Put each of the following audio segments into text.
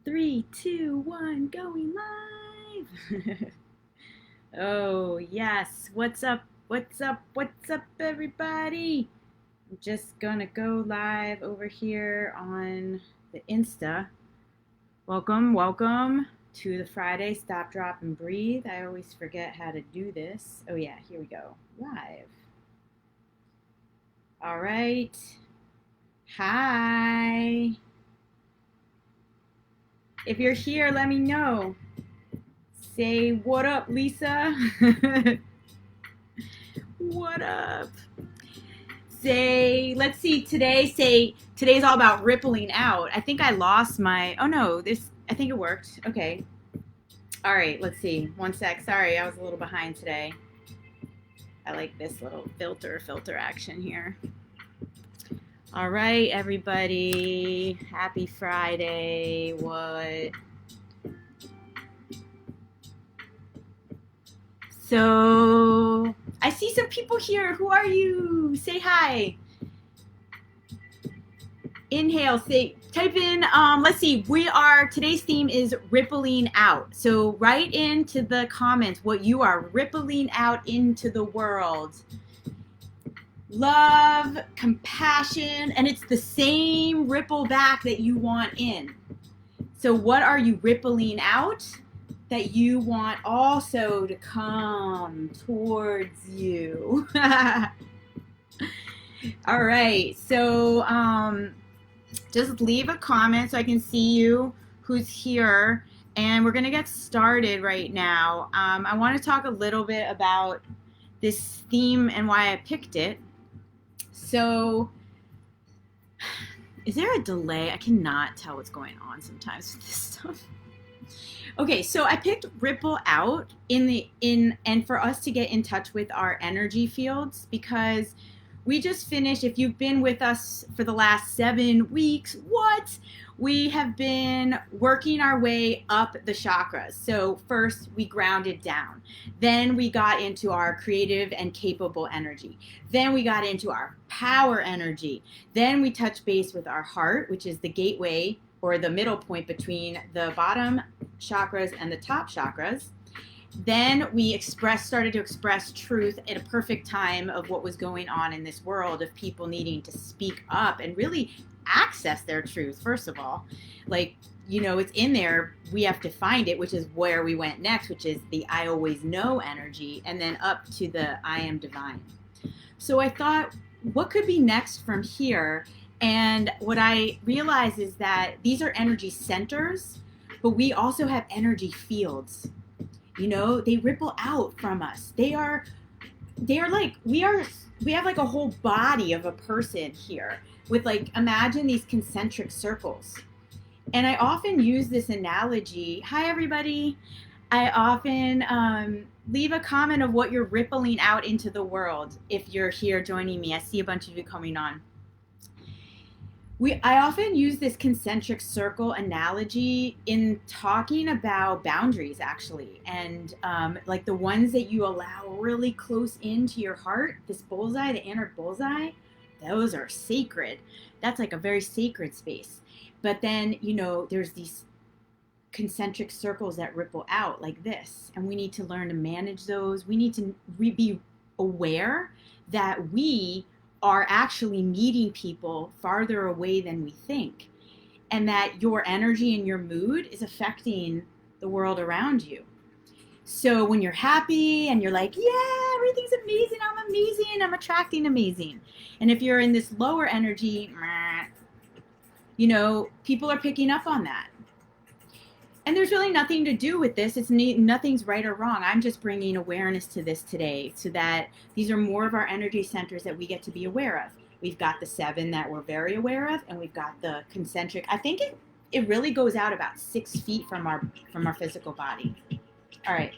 Three, two, one, going live. Oh, yes. What's up? What's up? What's up, everybody? I'm just gonna go live over here on the Insta. Welcome to the Friday Stop, Drop, and Breathe. I always forget how to do this. Oh, yeah, here we go. Live. All right. Hi. If you're here, let me know. Say what up, Lisa. What up? Let's see, today's all about rippling out. I think I lost oh no, I think it worked. Okay. All right, let's see. One sec. Sorry, I was a little behind today. I like this little filter action here. All right, everybody. Happy Friday. What? So, I see some people here. Who are you? Say hi. Inhale, type in, let's see, today's theme is rippling out. So write into the comments what you are rippling out into the world. Love, compassion, and it's the same ripple back that you want in. So what are you rippling out that you want also to come towards you? All right, so just leave a comment so I can see you who's here, and we're going to get started right now. I want to talk a little bit about this theme and why I picked it. So, is there a delay? I cannot tell what's going on sometimes with this stuff. Okay, so I picked ripple out and for us to get in touch with our energy fields, because we just finished, if you've been with us for the last 7 weeks, we have been working our way up the chakras. So first we grounded down. Then we got into our creative and capable energy. Then we got into our power energy. Then we touched base with our heart, which is the gateway or the middle point between the bottom chakras and the top chakras. Then we started to express truth at a perfect time of what was going on in this world, of people needing to speak up and really access their truth. First of all, it's in there. We have to find it, which is where we went next, which is the I always know energy, and then up to the I am divine. So I thought, what could be next from here? And what I realized is that these are energy centers, but we also have energy fields. They ripple out from us. They are like, we have like a whole body of a person here with, imagine these concentric circles. And I often use this analogy. Hi, everybody. I often leave a comment of what you're rippling out into the world if you're here joining me. I see a bunch of you coming on. I often use this concentric circle analogy in talking about boundaries, actually, and like the ones that you allow really close into your heart, this bullseye, the inner bullseye, those are sacred. That's like a very sacred space. But then, there's these concentric circles that ripple out like this, and we need to learn to manage those. We need to be aware that we are actually meeting people farther away than we think, and that your energy and your mood is affecting the world around you. So when you're happy and you're like, yeah, everything's amazing, I'm attracting amazing. And if you're in this lower energy, people are picking up on that. And there's really nothing to do with this. Nothing's right or wrong. I'm just bringing awareness to this today, so that these are more of our energy centers that we get to be aware of. We've got the 7 that we're very aware of, and we've got the concentric. I think it really goes out about 6 feet from our physical body. All right.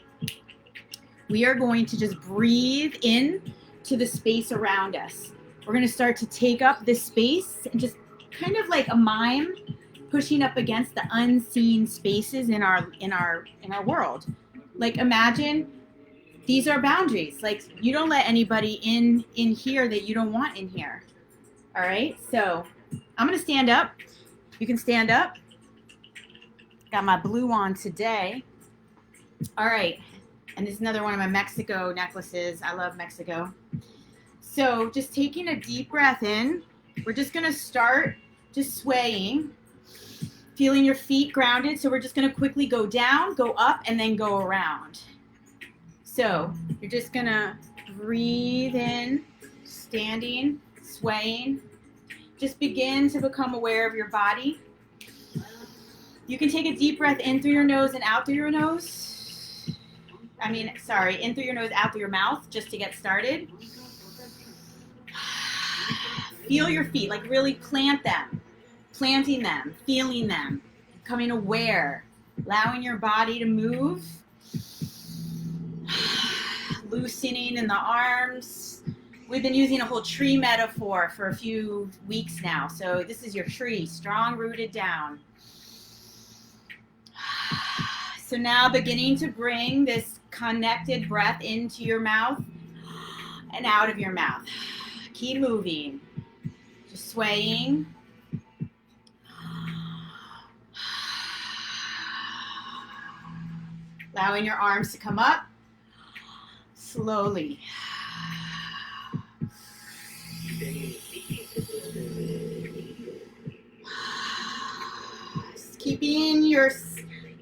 We are going to just breathe in to the space around us. We're going to start to take up this space and just kind of like a mime, pushing up against the unseen spaces in our world. Like, imagine these are boundaries. Like, you don't let anybody in here that you don't want in here. All right, so I'm gonna stand up. You can stand up. Got my blue on today. All right. And this is another one of my Mexico necklaces. I love Mexico. So just taking a deep breath in. We're just going to start just swaying, feeling your feet grounded. So we're just going to quickly go down, go up, and then go around. So you're just going to breathe in, standing, swaying. Just begin to become aware of your body. You can take a deep breath in through your nose and out through your nose. In through your nose, out through your mouth, just to get started. Feel your feet, like really plant them, planting them, feeling them, becoming aware, allowing your body to move, loosening in the arms. We've been using a whole tree metaphor for a few weeks now. So this is your tree, strong rooted down. So now beginning to bring this connected breath into your mouth and out of your mouth. Keep moving. Just swaying. Allowing your arms to come up slowly. Just keeping your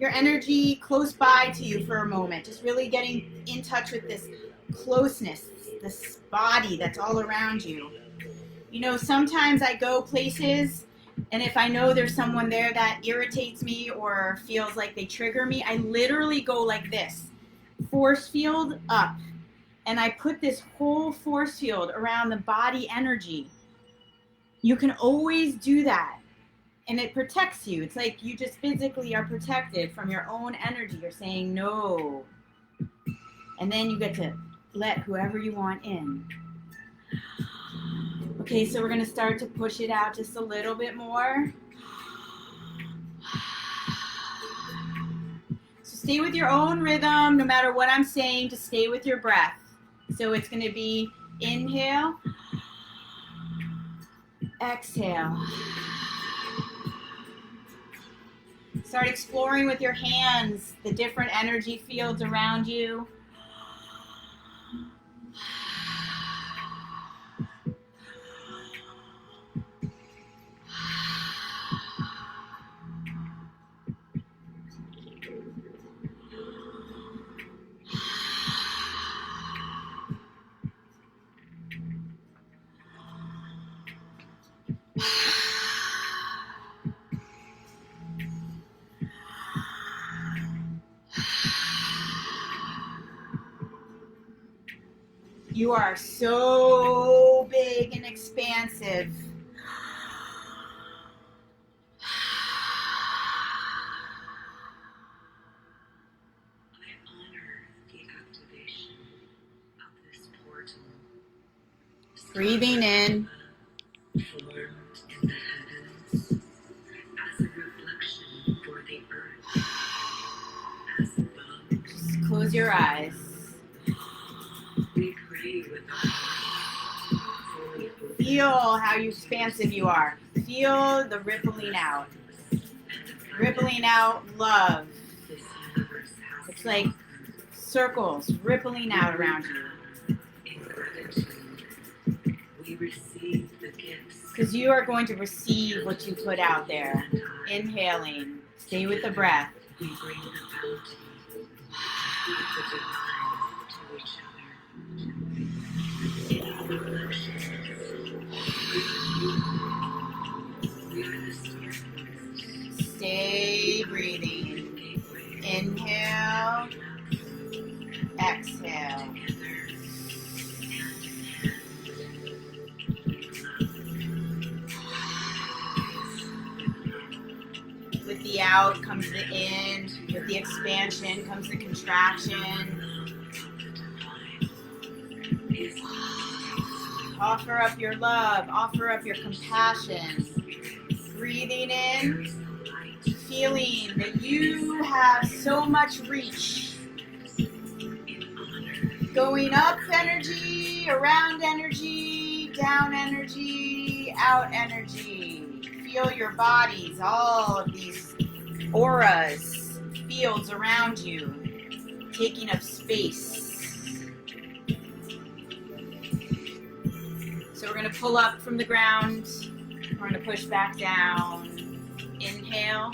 energy close by to you for a moment. Just really getting in touch with this closeness, this body that's all around you. You know, sometimes I go places, and if I know there's someone there that irritates me or feels like they trigger me, I literally go like this, force field up. And I put this whole force field around the body energy. You can always do that. And it protects you. It's like you just physically are protected from your own energy. You're saying no. And then you get to let whoever you want in. Okay, so we're going to start to push it out just a little bit more. So stay with your own rhythm, no matter what I'm saying, to stay with your breath. So it's going to be inhale, exhale. Start exploring with your hands the different energy fields around you. You are so big and expansive. I honor the activation of this portal. Breathing in. Formed in the heavens as a reflection for the earth, as above. Just close your eyes. We pray with our hearts fully open. Feel how expansive you are. Feel the rippling out. Rippling out love. This universe has It's like circles rippling out around you. in gratitude. We receive the gifts. Because you are going to receive what you put out there. Inhaling. Stay with the breath. We bring the bounty, the divine to each other. In reflection, we are the source. Stay breathing. Inhale. Exhale. With the out comes the in. With the expansion comes the contraction. Offer up your love. Offer up your compassion. Breathing in. Feeling that you have so much reach. Going up energy, around energy, down energy, out energy. Feel your bodies, all of these auras, fields around you, taking up space. So we're going to pull up from the ground. We're going to push back down. Inhale.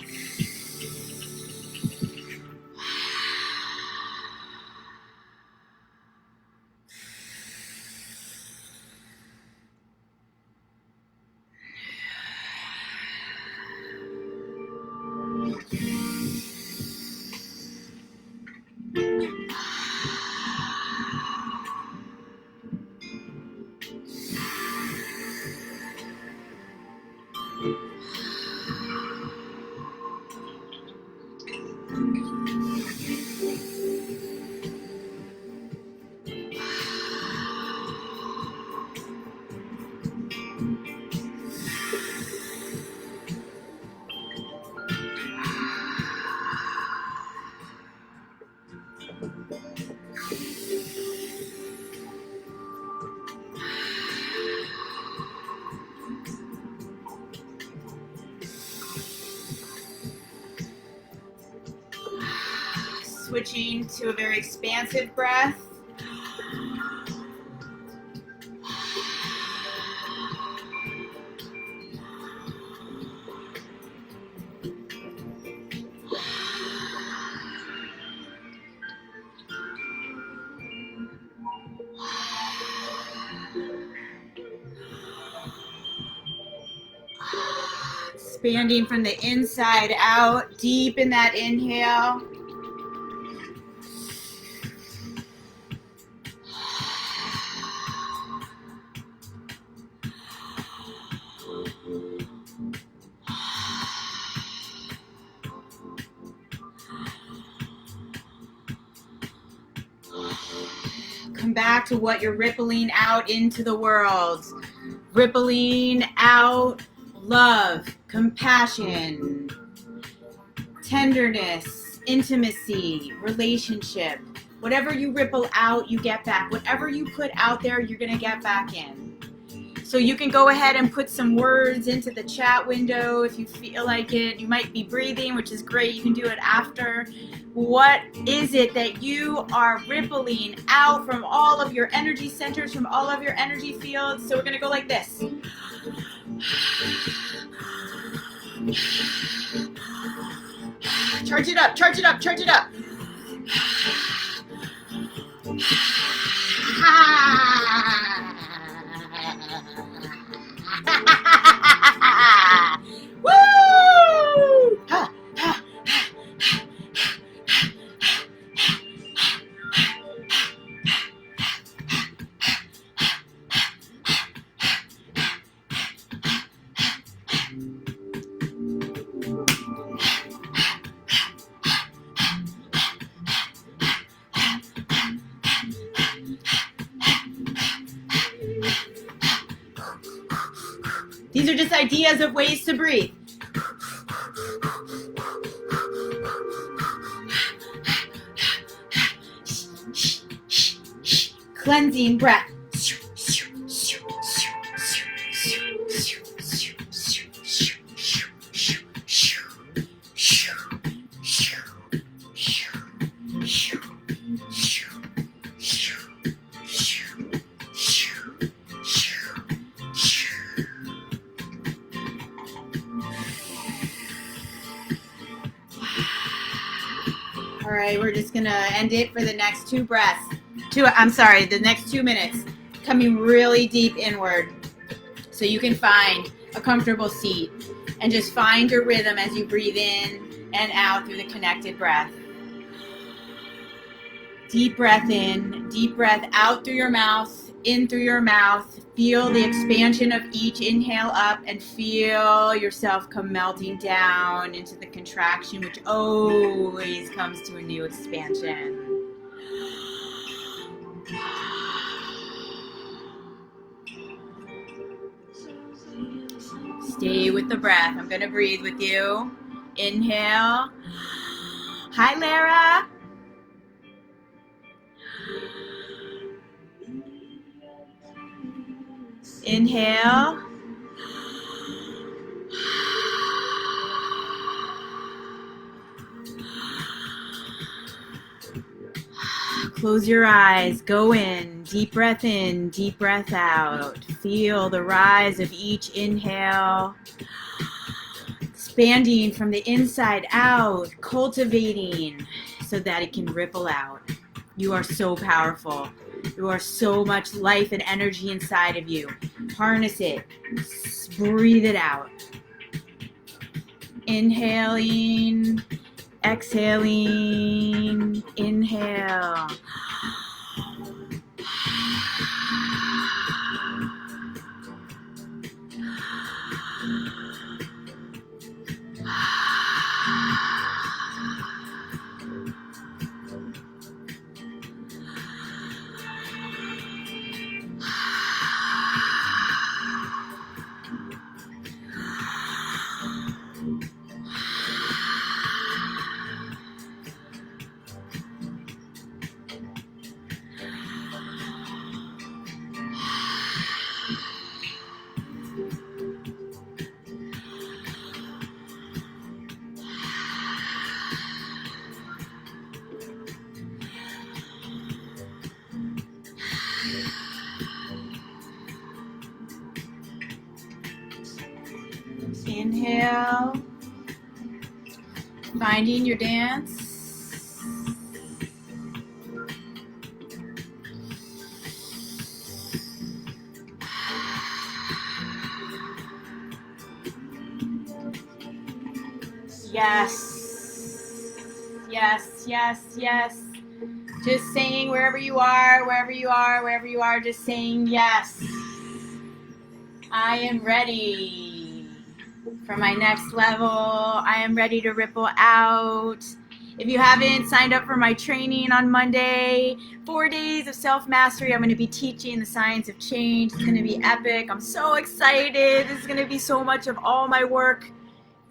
Switching to a very expansive breath. Expanding from the inside out, deep in that inhale. Come back to what you're rippling out into the world. Rippling out love, compassion, tenderness, intimacy, relationship. Whatever you ripple out, you get back. Whatever you put out there, you're going to get back in. So you can go ahead and put some words into the chat window if you feel like it. You might be breathing, which is great. You can do it after. What is it that you are rippling out from all of your energy centers, from all of your energy fields? So we're going to go like this. Charge it up, charge it up, charge it up. Woo! These are just ideas of ways to breathe. Cleansing breath. All right, we're just gonna end it for the next two breaths. The next 2 minutes. Coming really deep inward. So you can find a comfortable seat and just find your rhythm as you breathe in and out through the connected breath. Deep breath in, deep breath out through your mouth, in through your mouth. Feel the expansion of each inhale up and feel yourself come melting down into the contraction, which always comes to a new expansion. Stay with the breath. I'm going to breathe with you. Inhale. Hi, Lara. Inhale. Close your eyes. Go in. Deep breath in. Deep breath out. Feel the rise of each inhale. Expanding from the inside out. Cultivating so that it can ripple out. You are so powerful. You are so much life and energy inside of you. Harness it. Breathe it out. Inhaling. Exhaling. Inhale. Inhale. Finding your dance. Yes. Yes, yes, yes. Just saying wherever you are, just saying yes. I am ready for my next level. I am ready to ripple out. If you haven't signed up for my training on Monday, 4 days of self-mastery, I'm going to be teaching the science of change. It's going to be epic. I'm so excited. This is going to be so much of all my work.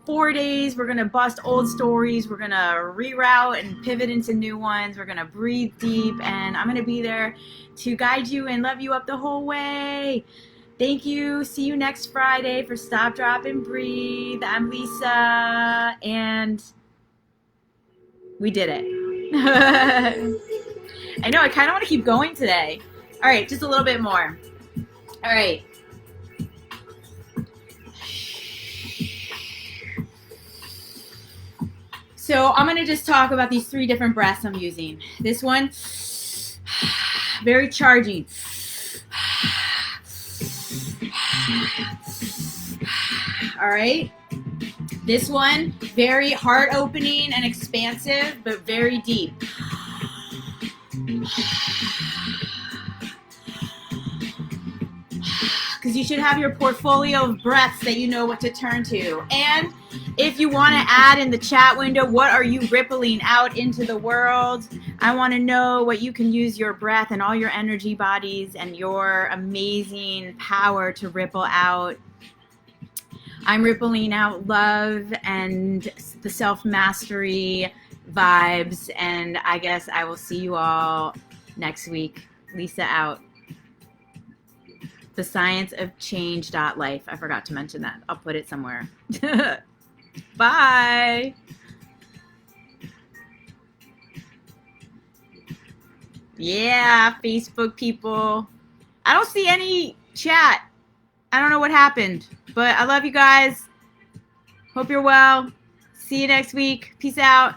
4 days, we're going to bust old stories. We're going to reroute and pivot into new ones. We're going to breathe deep, and I'm going to be there to guide you and love you up the whole way. Thank you. See you next Friday for Stop, Drop, and Breathe. I'm Lisa, and we did it. I know, I kind of want to keep going today. All right, just a little bit more. All right. So I'm going to just talk about these 3 different breaths I'm using. This one, very charging. All right. This one, very heart opening and expansive, but very deep. Because you should have your portfolio of breaths that you know what to turn to. And if you want to add in the chat window, what are you rippling out into the world? I want to know what you can use your breath and all your energy bodies and your amazing power to ripple out. I'm rippling out love and the self-mastery vibes, and I guess I will see you all next week. Lisa out. The science of change.life. I forgot to mention that. I'll put it somewhere. Bye. Yeah, Facebook people. I don't see any chat. I don't know what happened, but I love you guys. Hope you're well. See you next week. Peace out.